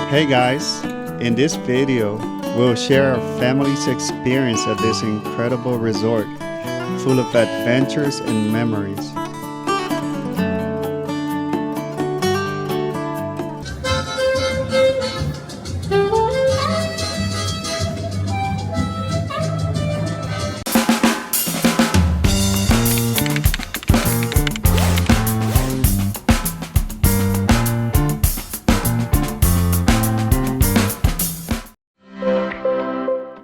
Hey guys, in this video, we'll share our family's experience at this incredible resort, full of adventures and memories.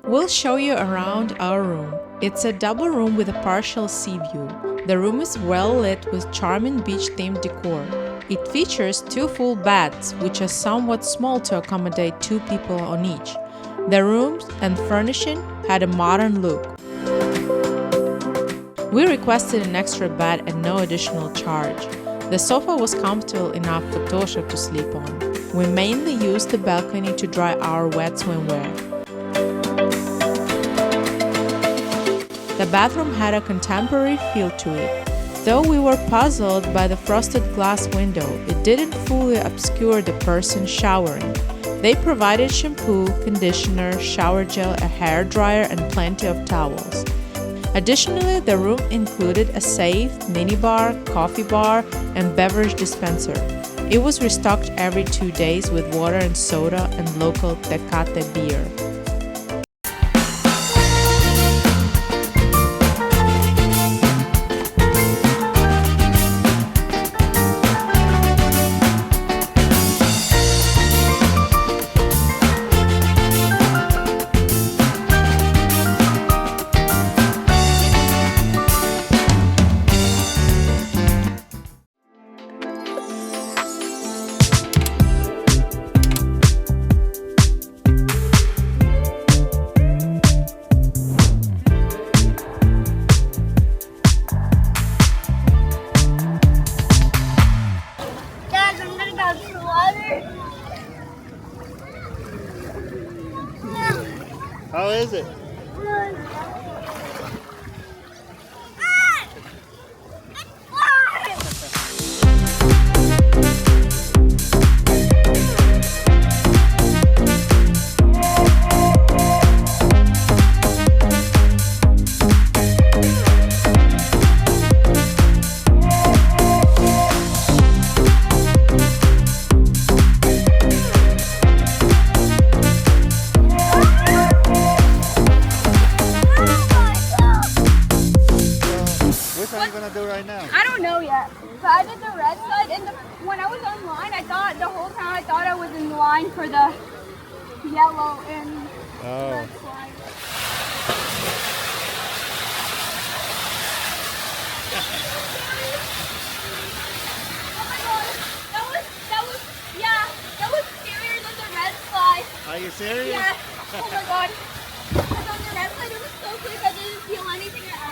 We'll show you around our room. It's a double room with a partial sea view. The room is well lit with charming beach-themed decor. It features 2 full beds, which are somewhat small to accommodate 2 people on each. The rooms and furnishing had a modern look. We requested an extra bed at no additional charge. The sofa was comfortable enough for Tosha to sleep on. We mainly used the balcony to dry our wet swimwear. The bathroom had a contemporary feel to it. Though we were puzzled by the frosted glass window, it didn't fully obscure the person showering. They provided shampoo, conditioner, shower gel, a hair dryer, and plenty of towels. Additionally, the room included a safe, minibar, coffee bar, and beverage dispenser. It was restocked every 2 days with water and soda and local Tecate beer. How is it? I don't know yet, but I did the red slide, and when I was online, I thought the whole time I was in line for the yellow and red slide. Oh my god, that was scarier than the red slide. Are you serious? Yeah. Oh my god. Because on the red slide it was so quick I didn't feel anything at all.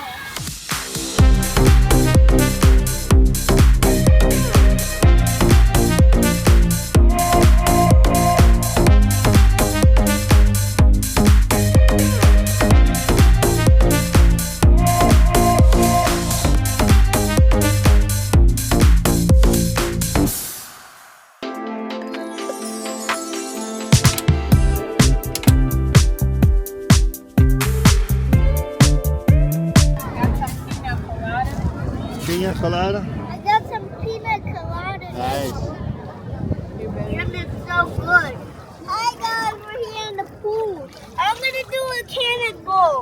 Pina colada? I got some pina colada. Nice. Yum, it's so good. Hi guys, we're here in the pool. I'm gonna do a cannonball.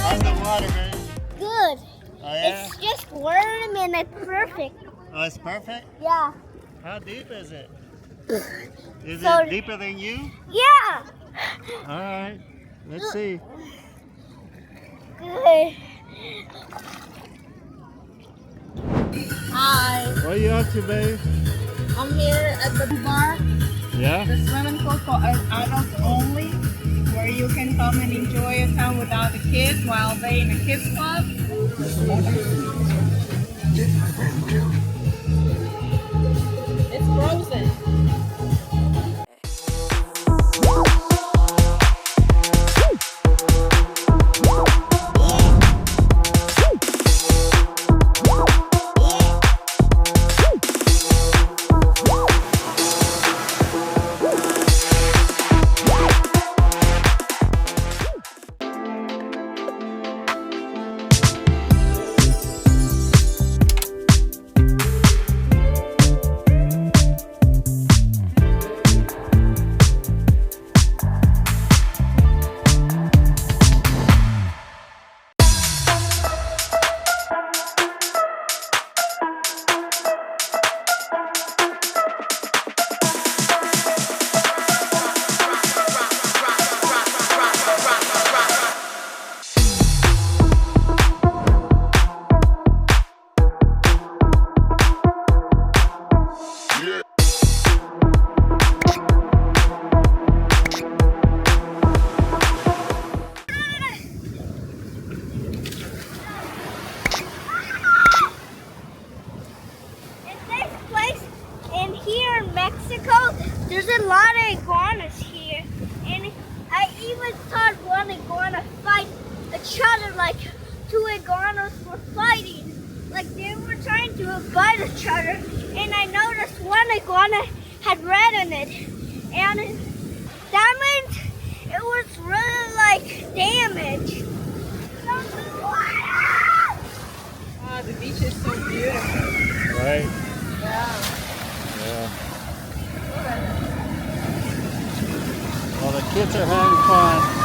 How's the water, man? Good. Oh yeah? It's just warm and it's perfect. Oh, it's perfect? Yeah. How deep is it? Is So- it deeper than you? Yeah. Alright, let's see. Good. Hi, What are you up to, babe? I'm here at the bar. Yeah? The swimming pool for adults only, where you can come and enjoy your time without the kids while they in a kids club. It's frozen. Mexico, there's a lot of iguanas here. And I even saw one iguana fight each other, like two iguanas were fighting. Like they were trying to bite each other. And I noticed one iguana had red in it. And that meant it was really like damaged. Oh, the beach is so beautiful. Right? Yeah. Yeah. Well, the kids are having fun.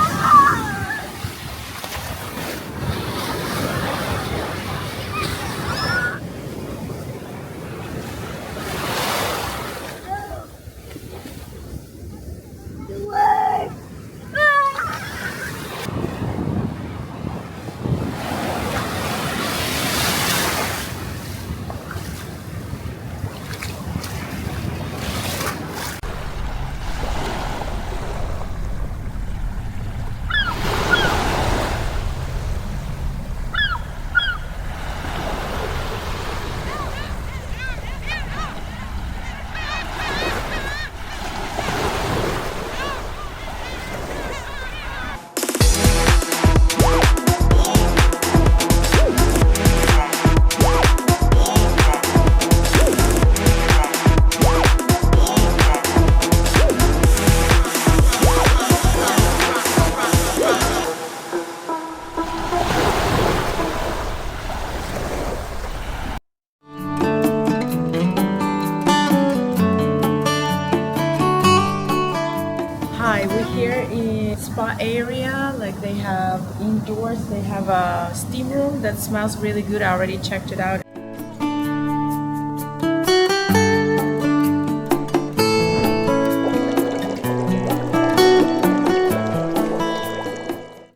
Hi, we're here in spa area. Like they have indoors, they have a steam room that smells really good. I already checked it out.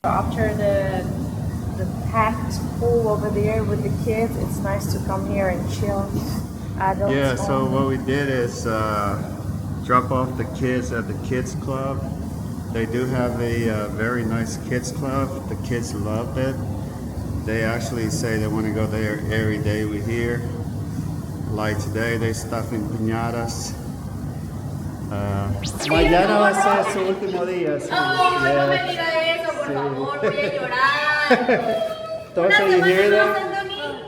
After the packed pool over there with the kids, it's nice to come here and chill. Adults Yeah, so only. what we did is drop off the kids at the kids club. They do have a very nice kids club. The kids loved it. They actually say they want to go there every day we're here. Like today, they stuffing piñatas. Mañana va a ser su último día. Sí. No me diga eso, por favor, voy a llorar. Entonces, you hear that? Anthony.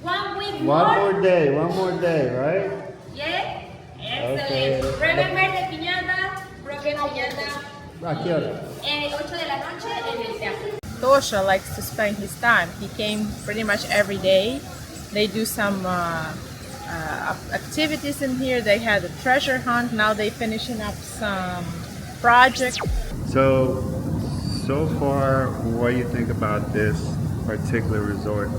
1 week One more day, right? Yes? Okay. Excellent. Remember the piñata, broken piñata, ¿A qué hora? 8 de la noche en el teatro. Tosha likes to spend his time. He came pretty much every day. They do some activities in here. They had a treasure hunt. Now they finishing up some project. So far, what do you think about this particular resort?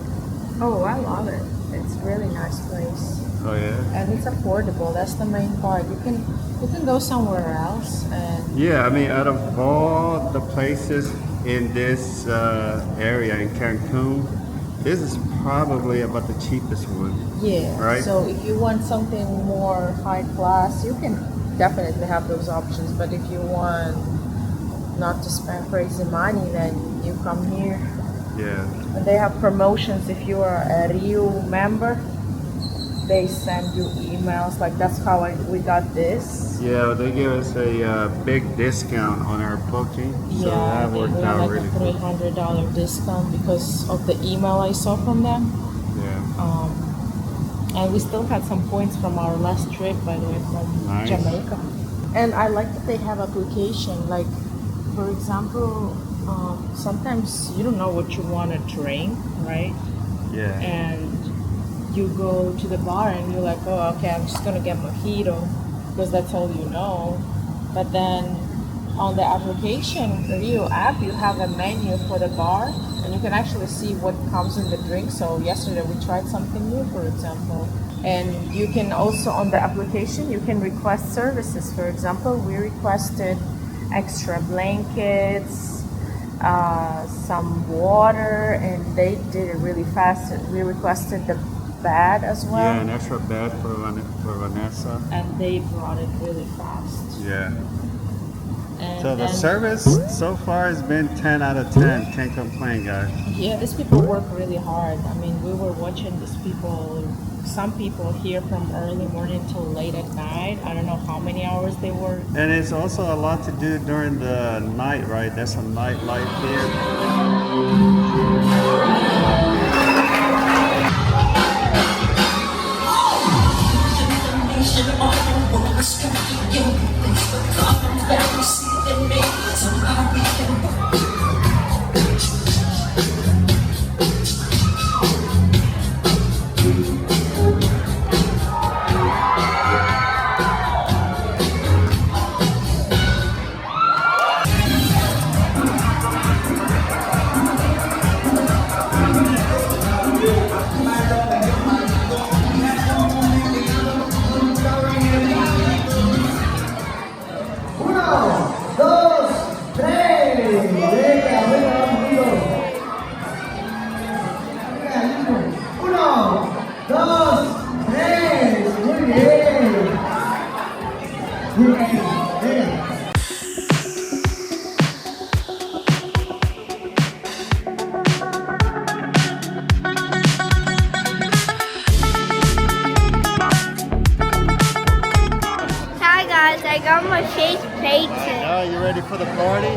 Oh, I love it. It's a really nice place. Oh yeah? And it's affordable. That's the main part. You can go somewhere else and Yeah, I mean, out of all the places in this area in Cancun, this is probably about the cheapest one. yeah. Right. So if you want something more high class, you can definitely have those options. But if you want not to spend crazy money, then you come here. Yeah. And they have promotions if you are a RIU member. They send you emails. Like that's how we got this. Yeah, they give us a big discount on our booking, so that they worked do out like really a good. $300 discount because of the email I saw from them. Yeah. And we still had some points from our last trip, by the way, from Nice. Jamaica. And I like that they have application. Like, for example, sometimes you don't know what you want to drink, right? Yeah. And you go to the bar and you're like, oh, okay, I'm just gonna get mojito because that's all you know. But then on the application, the Rio app, you have a menu for the bar and you can actually see what comes in the drink. So yesterday we tried something new, for example. And you can also, on the application, you can request services. For example, we requested extra blankets, some water, and they did it really fast. We requested the bed as well. Yeah, an extra bed for Vanessa. And they brought it really fast. Yeah. And So the then- service so far has been 10 out of 10. Can't complain, guys. Yeah, these people work really hard. I mean, we were watching these people some people here from early morning till late at night. I don't know how many hours they work. And it's also a lot to do during the night, right? There's some nightlife here. Hi guys, I got my face painted. Now you ready for the party?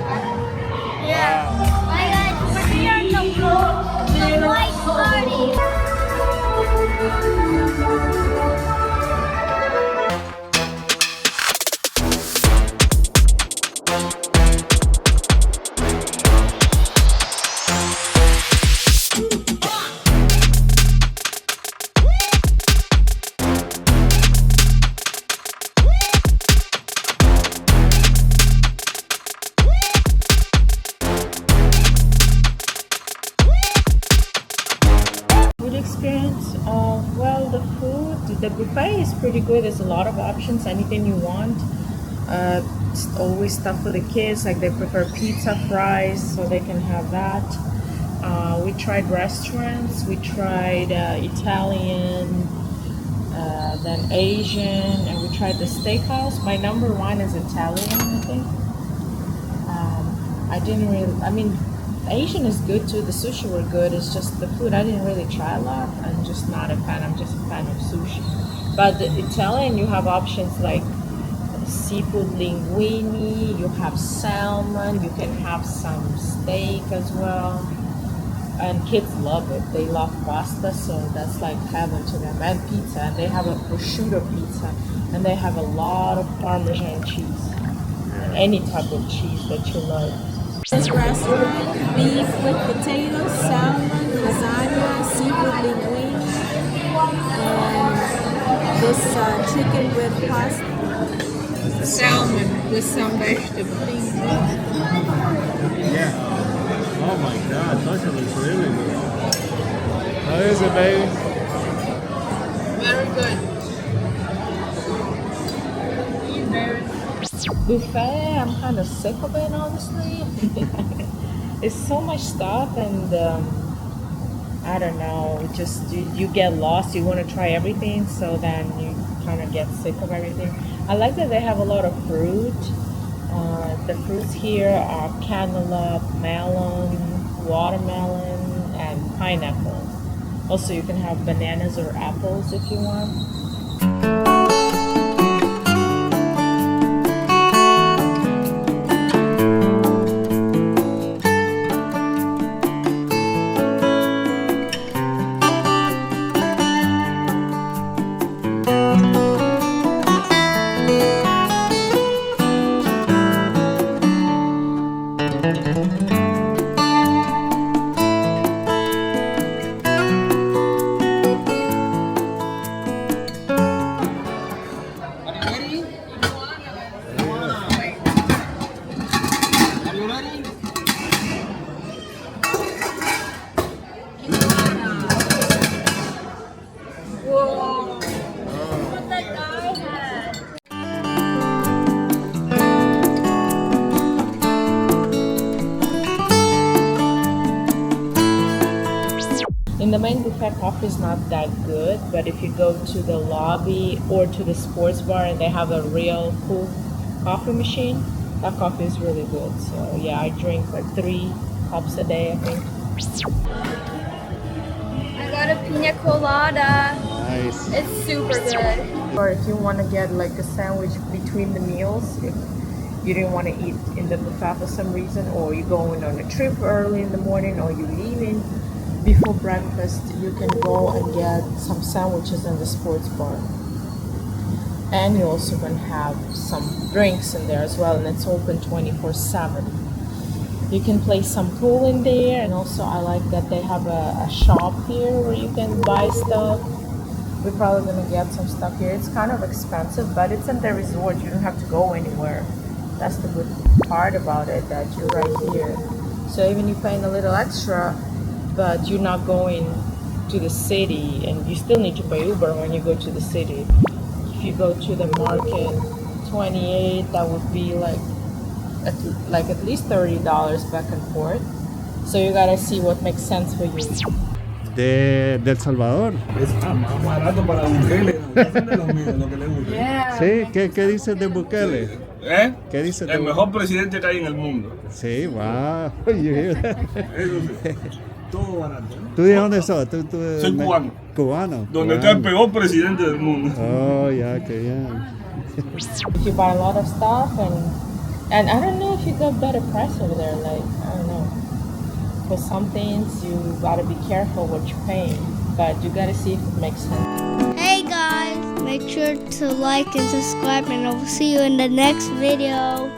Yeah. Hi guys, we're here at the white party. Food experience, well, the buffet is pretty good. There's a lot of options, anything you want. It's always stuff for the kids, like they prefer pizza, fries, so they can have that. We tried restaurants, we tried Italian, then Asian, and we tried the steakhouse. My number one is Italian, I think. Asian is good too. The sushi were good. It's just the food I didn't really try a lot. I'm just not a fan. I'm just a fan of sushi. But the Italian, you have options like seafood linguine. You have salmon. You can have some steak as well. And kids love it. They love pasta, so that's like heaven to them. And pizza. And they have a prosciutto pizza. And they have a lot of Parmesan cheese. And any type of cheese that you love. This restaurant, beef with potatoes, salmon, lasagna, seafood linguine, and this chicken with pasta. Salmon with some vegetables. Yeah. Oh my God, those looks really good. How is it, baby? Very good. Buffet, I'm kind of sick of it, honestly. It's so much stuff, and I don't know, just you get lost. You want to try everything, so then you kind of get sick of everything. I like that they have a lot of fruit. The fruits here are cantaloupe, melon, watermelon, and pineapple. Also, you can have bananas or apples if you want. In the main buffet, coffee is not that good, but if you go to the lobby or to the sports bar and they have a real cool coffee machine, that coffee is really good. So yeah, I drink like 3 cups a day, I think. I got a pina colada. Nice. It's super good. Or if you want to get like a sandwich between the meals, if you didn't want to eat in the buffet for some reason, or you're going on a trip early in the morning, or you're leaving before breakfast, you can go and get some sandwiches in the sports bar. And you also can have some drinks in there as well, and it's open 24/7. You can play some pool in there, and also I like that they have a shop here where you can buy stuff. We're probably gonna get some stuff here. It's kind of expensive, but it's in the resort. You don't have to go anywhere. That's the good part about it, that you're right here. So even you're paying a little extra, but you're not going to the city, and you still need to pay Uber when you go to the city. If you go to the market, 28, that would be like at least $30 back and forth. So you gotta see what makes sense for you. De El Salvador. Es más barato para Bukele. De lo mío, lo que le gusta. Yeah. Sí, ¿qué dices de Bukele? ¿Eh? ¿Qué dices de El mejor presidente que hay en el mundo. Sí, wow. You hear that? Eso sí. Todo barato. ¿Tú de dónde sos? Soy cubano. Cubano. Donde está el peor presidente del mundo. Oh, ya, qué bien. If you buy a lot of stuff, and I don't know if you got better price over there, like, I don't know. For some things, you gotta be careful what you're paying, but you gotta see if it makes sense. Hey guys, make sure to like and subscribe, and I will see you in the next video.